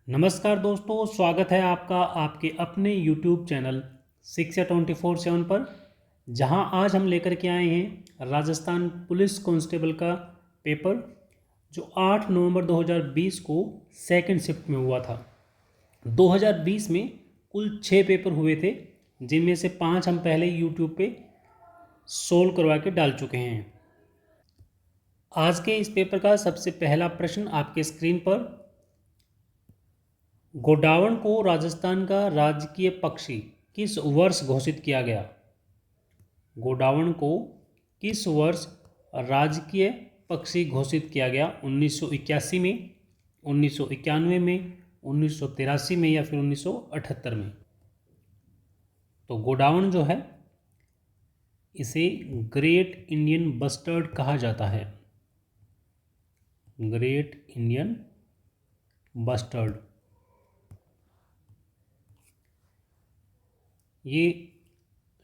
नमस्कार दोस्तों, स्वागत है आपका आपके अपने YouTube चैनल शिक्षा 24/7 पर। जहां आज हम लेकर के आए हैं राजस्थान पुलिस कांस्टेबल का पेपर, जो 8 नवंबर 2020 को सेकंड शिफ्ट में हुआ था। 2020 में कुल 6 पेपर हुए थे, जिनमें से 5 हम पहले YouTube पे सोल्व करवा के डाल चुके हैं। आज के इस पेपर का सबसे पहला प्रश्न आपके स्क्रीन पर। गोडावण को राजस्थान का राजकीय पक्षी किस वर्ष घोषित किया गया? गोडावण को किस वर्ष राजकीय पक्षी घोषित किया गया? 1981 में, 1991 में, 1983 में या फिर 1978 में? तो गोडावण जो है, इसे ग्रेट इंडियन बस्टर्ड कहा जाता है। Great Indian bustard. ये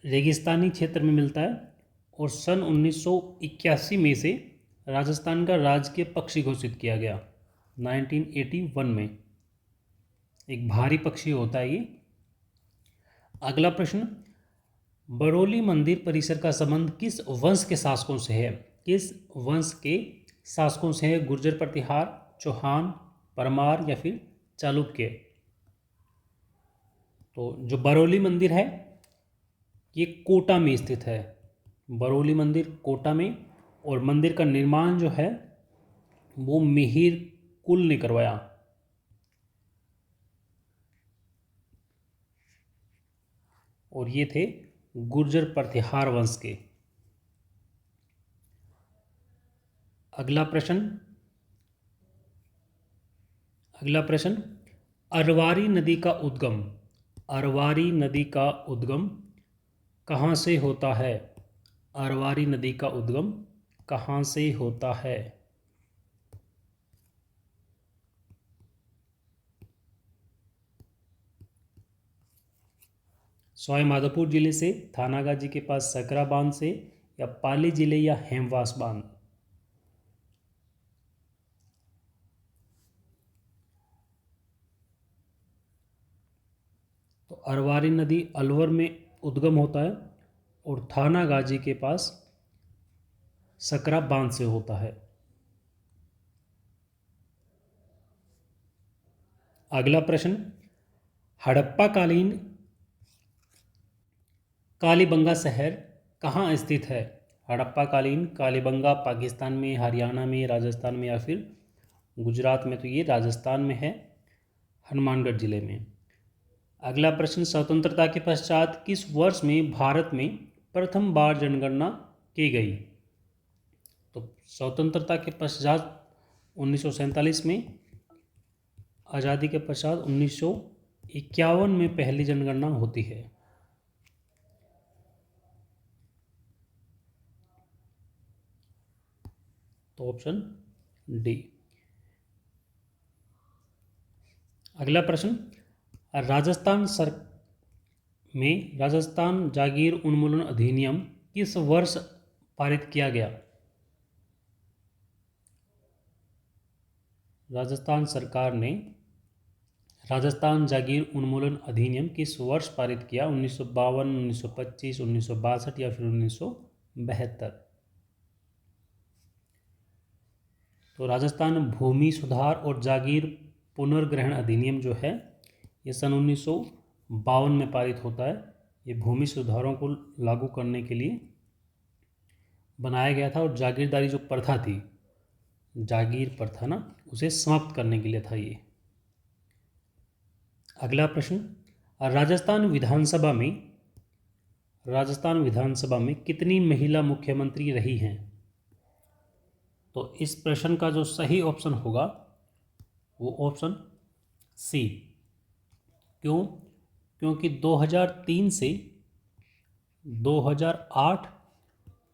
रेगिस्तानी क्षेत्र में मिलता है और सन 1981 में से राजस्थान का राजकीय पक्षी घोषित किया गया। 1981 में एक भारी पक्षी होता है ये। अगला प्रश्न, बरौली मंदिर परिसर का संबंध किस वंश के शासकों से है? किस वंश के शासकों से है? गुर्जर, प्रतिहार, चौहान, परमार या फिर चालुक्य? तो जो बरौली मंदिर है, ये कोटा में स्थित है। बरौली मंदिर कोटा में, और मंदिर का निर्माण जो है वो मिहिर कुल ने करवाया। और ये थे गुर्जर प्रतिहार वंश के। अगला प्रश्न, अरवारी नदी का उद्गम, अरवारी नदी का उद्गम कहाँ से होता है? अरवारी नदी का उद्गम कहाँ से होता है? सवाई माधोपुर जिले से, थानागाजी के पास सकरा बांध से, या पाली जिले या हेमवास बांध? तो अरवारी नदी अलवर में उद्गम होता है और थानागाजी के पास सकरा बांध से होता है। अगला प्रश्न, हड़प्पा कालीन कालीबंगा शहर कहाँ स्थित है? हड़प्पा कालीन कालीबंगा पाकिस्तान में, हरियाणा में, राजस्थान में या फिर गुजरात में? तो ये राजस्थान में है, हनुमानगढ़ जिले में। अगला प्रश्न, स्वतंत्रता के पश्चात किस वर्ष में भारत में प्रथम बार जनगणना की गई? तो स्वतंत्रता के पश्चात 1947 में, आज़ादी के पश्चात 1951 में पहली जनगणना होती है। तो ऑप्शन डी। अगला प्रश्न, राजस्थान जागीर उन्मूलन अधिनियम किस वर्ष पारित किया गया? राजस्थान सरकार ने राजस्थान जागीर उन्मूलन अधिनियम किस वर्ष पारित किया? 1952, 1925, 1962 या फिर 1972? तो राजस्थान भूमि सुधार और जागीर पुनर्ग्रहण अधिनियम जो है, ये सन 1952 में पारित होता है। ये भूमि सुधारों को लागू करने के लिए बनाया गया था और जागीरदारी जो प्रथा थी, जागीर प्रथा ना, उसे समाप्त करने के लिए था ये। अगला प्रश्न, राजस्थान विधानसभा में कितनी महिला मुख्यमंत्री रही हैं? तो इस प्रश्न का जो सही ऑप्शन होगा वो ऑप्शन सी। क्यों? क्योंकि 2003 से 2008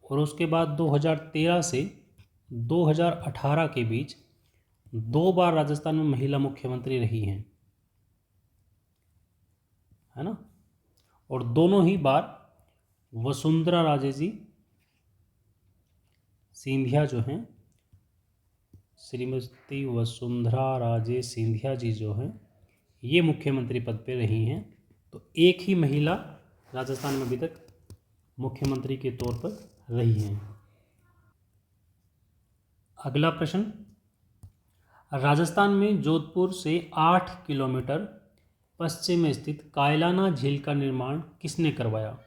और उसके बाद 2013 से 2018 के बीच 2 बार राजस्थान में महिला मुख्यमंत्री रही हैं, है ना। और दोनों ही बार वसुंधरा राजे जी सिंधिया जो हैं, श्रीमती वसुंधरा राजे सिंधिया जी जो हैं, ये मुख्यमंत्री पद पे रही हैं। तो एक ही महिला राजस्थान में अभी तक मुख्यमंत्री के तौर पर रही हैं। अगला प्रश्न, राजस्थान में जोधपुर से 8 किलोमीटर पश्चिम में स्थित कायलाना झील का निर्माण किसने करवाया?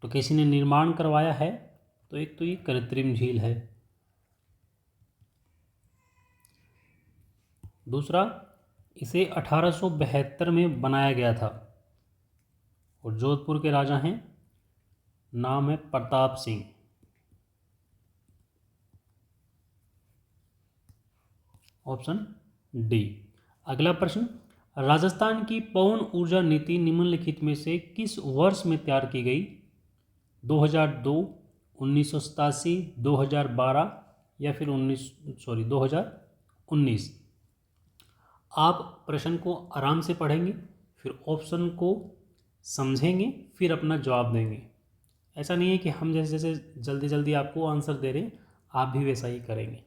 तो किसी ने निर्माण करवाया है, तो एक तो ये कृत्रिम झील है। दूसरा, इसे 1872 में बनाया गया था और जोधपुर के राजा हैं, नाम है प्रताप सिंह। Option D. अगला प्रश्न, राजस्थान की पवन ऊर्जा नीति निम्नलिखित में से किस वर्ष में तैयार की गई? 2002, 1987, 2012 या फिर 2019? आप प्रश्न को आराम से पढ़ेंगे, फिर ऑप्शन को समझेंगे, फिर अपना जवाब देंगे। ऐसा नहीं है कि हम जैसे जैसे जल्दी जल्दी आपको आंसर दे रहे हैं, आप भी वैसा ही करेंगे।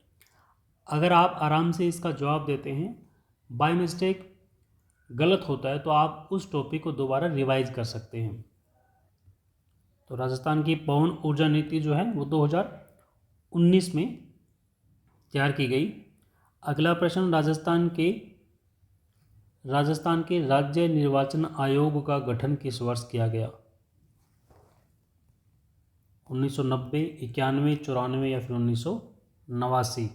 अगर आप आराम से इसका जवाब देते हैं, बाय मिस्टेक गलत होता है, तो आप उस टॉपिक को दोबारा रिवाइज कर सकते हैं। तो राजस्थान की पवन ऊर्जा नीति जो है वो 2019 में तैयार की गई। अगला प्रश्न, राजस्थान के राज्य निर्वाचन आयोग का गठन किस वर्ष किया गया? 1990, 91, 94 या फिर 1989?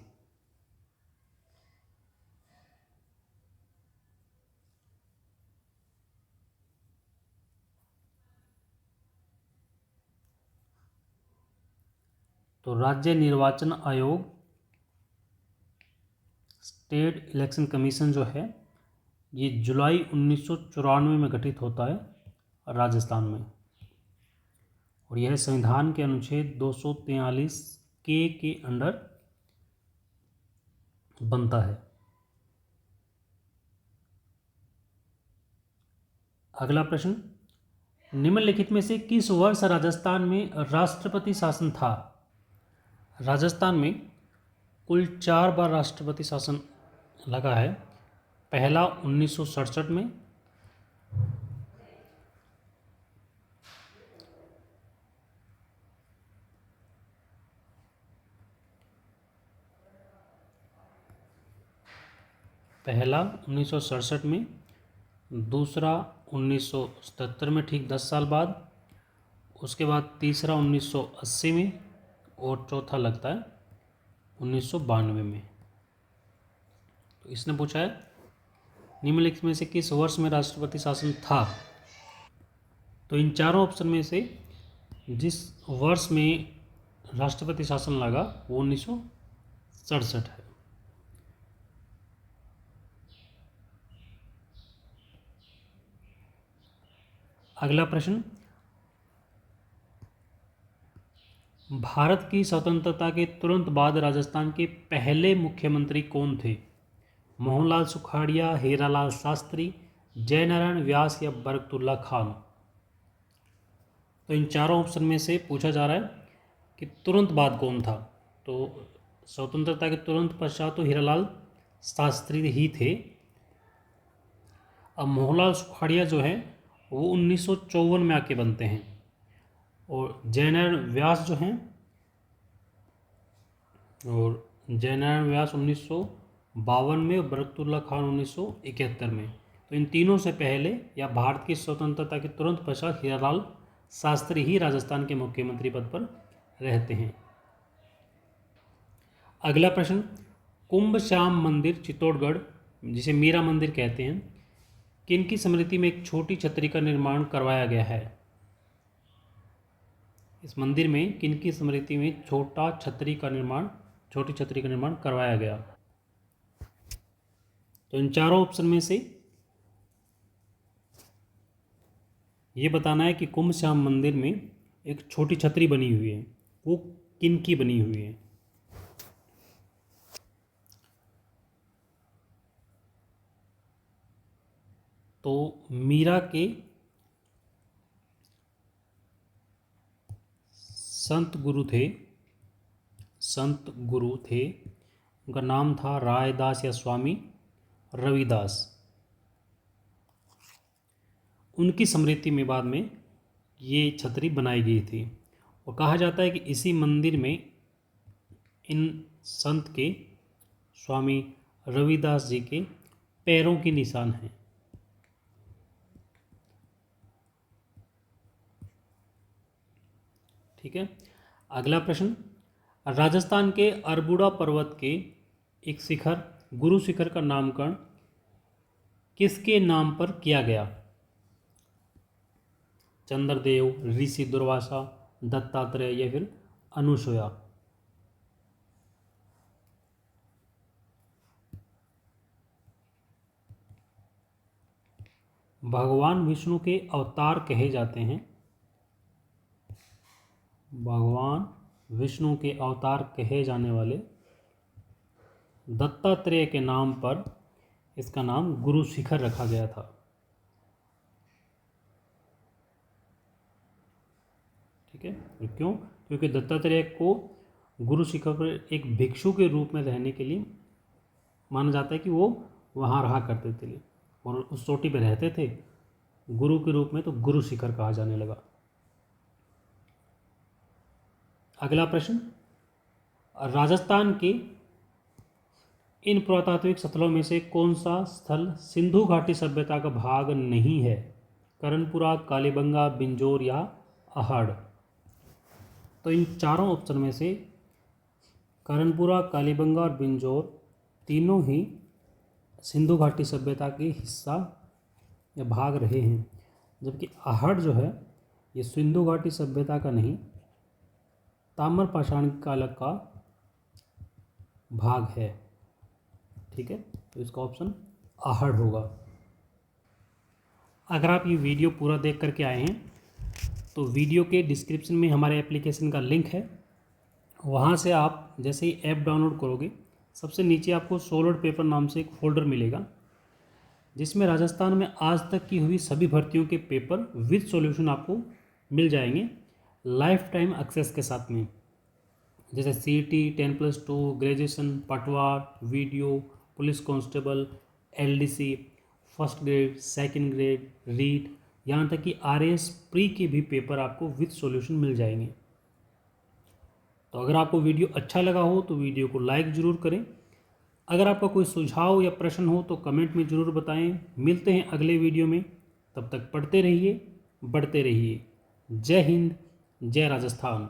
तो राज्य निर्वाचन आयोग, स्टेट इलेक्शन कमीशन जो है, ये जुलाई 1994 में गठित होता है राजस्थान में, और यह संविधान के अनुच्छेद 243 के अंडर बनता है। अगला प्रश्न, निम्नलिखित में से किस वर्ष राजस्थान में राष्ट्रपति शासन था? राजस्थान में कुल 4 बार राष्ट्रपति शासन लगा है। पहला 1967 में, में, दूसरा 1977 में ठीक 10 साल बाद, उसके बाद तीसरा 1980 में, और चौथा लगता है 1992 में। तो इसने पूछा है निम्नलिखित में से किस वर्ष में राष्ट्रपति शासन था? तो इन चारों ऑप्शन में से जिस वर्ष में राष्ट्रपति शासन लगा वो 1967 है। अगला प्रश्न, भारत की स्वतंत्रता के तुरंत बाद राजस्थान के पहले मुख्यमंत्री कौन थे? मोहनलाल सुखाड़िया, हीरालाल शास्त्री, जयनारायण व्यास या बरकतुल्ला खान? तो इन चारों ऑप्शन में से पूछा जा रहा है कि तुरंत बाद कौन था। तो स्वतंत्रता के तुरंत पश्चात तो हीरालाल शास्त्री ही थे। अब मोहनलाल सुखाड़िया जो है वो 1954 में आके बनते हैं, और जयनारायण व्यास जो हैं, और जयनारायण व्यास 1952 में और बरकतुल्ला खान 1971 में। तो इन तीनों से पहले या भारत की स्वतंत्रता के तुरंत पश्चात हीरालाल शास्त्री ही राजस्थान के मुख्यमंत्री पद पर रहते हैं। अगला प्रश्न, कुंभ श्याम मंदिर चित्तौड़गढ़, जिसे मीरा मंदिर कहते हैं, किनकी स्मृति में एक छोटी छतरी का निर्माण करवाया गया है? इस मंदिर में किनकी स्मृति में छोटी छतरी का निर्माण करवाया गया? तो इन चारों ऑप्शन में से ये बताना है कि कुंभ श्याम मंदिर में एक छोटी छतरी बनी हुई है, वो किनकी बनी हुई है? तो मीरा के संत गुरु थे, उनका नाम था रायदास या स्वामी रविदास। उनकी स्मृति में बाद में ये छतरी बनाई गई थी। और कहा जाता है कि इसी मंदिर में इन संत के स्वामी रविदास जी के पैरों के निशान हैं। ठीक है। अगला प्रश्न, राजस्थान के अरबुड़ा पर्वत के एक शिखर गुरु शिखर का नामकरण किसके नाम पर किया गया? चंद्रदेव, ऋषि दुर्वासा, दत्तात्रेय या फिर अनुसुया? भगवान विष्णु के अवतार कहे जाते हैं, भगवान विष्णु के अवतार कहे जाने वाले दत्तात्रेय के नाम पर इसका नाम गुरु शिखर रखा गया था। ठीक है। और क्यों? क्योंकि दत्तात्रेय को गुरु शिखर पर एक भिक्षु के रूप में रहने के लिए माना जाता है कि वो वहाँ रहा करते थे और उस चोटी पर रहते थे गुरु के रूप में, तो गुरु शिखर कहा जाने लगा। अगला प्रश्न, राजस्थान के इन पुरातात्विक स्थलों में से कौन सा स्थल सिंधु घाटी सभ्यता का भाग नहीं है? कर्णपुरा, कालीबंगा, बिंजोर या अहाड़? तो इन चारों ऑप्शन में से कर्णपुरा, कालीबंगा और बिंजोर तीनों ही सिंधु घाटी सभ्यता के हिस्सा या भाग रहे हैं, जबकि अहाड़ जो है ये सिंधु घाटी सभ्यता का नहीं, ताम्र पाषाण काल का भाग है। ठीक है, तो इसका ऑप्शन अहाड़ होगा। अगर आप ये वीडियो पूरा देख करके आए हैं तो वीडियो के डिस्क्रिप्शन में हमारे एप्लीकेशन का लिंक है, वहाँ से आप जैसे ही ऐप डाउनलोड करोगे सबसे नीचे आपको सॉलिड पेपर नाम से एक फ़ोल्डर मिलेगा, जिसमें राजस्थान में आज तक की हुई सभी भर्तियों के पेपर विद सॉल्यूशन आपको मिल जाएंगे लाइफ टाइम एक्सेस के साथ में, जैसे CET, 10+2, ग्रेजुएशन, पटवार, video, police constable, LDC, first grade, second grade, REET, यहाँ तक कि RAS प्री के भी पेपर आपको विद सॉल्यूशन मिल जाएंगे। तो अगर आपको वीडियो अच्छा लगा हो तो वीडियो को लाइक ज़रूर करें। अगर आपका कोई सुझाव या प्रश्न हो तो कमेंट में ज़रूर बताएं। मिलते हैं अगले वीडियो में, तब तक पढ़ते रहिए, बढ़ते रहिए। जय हिंद, जय राजस्थान।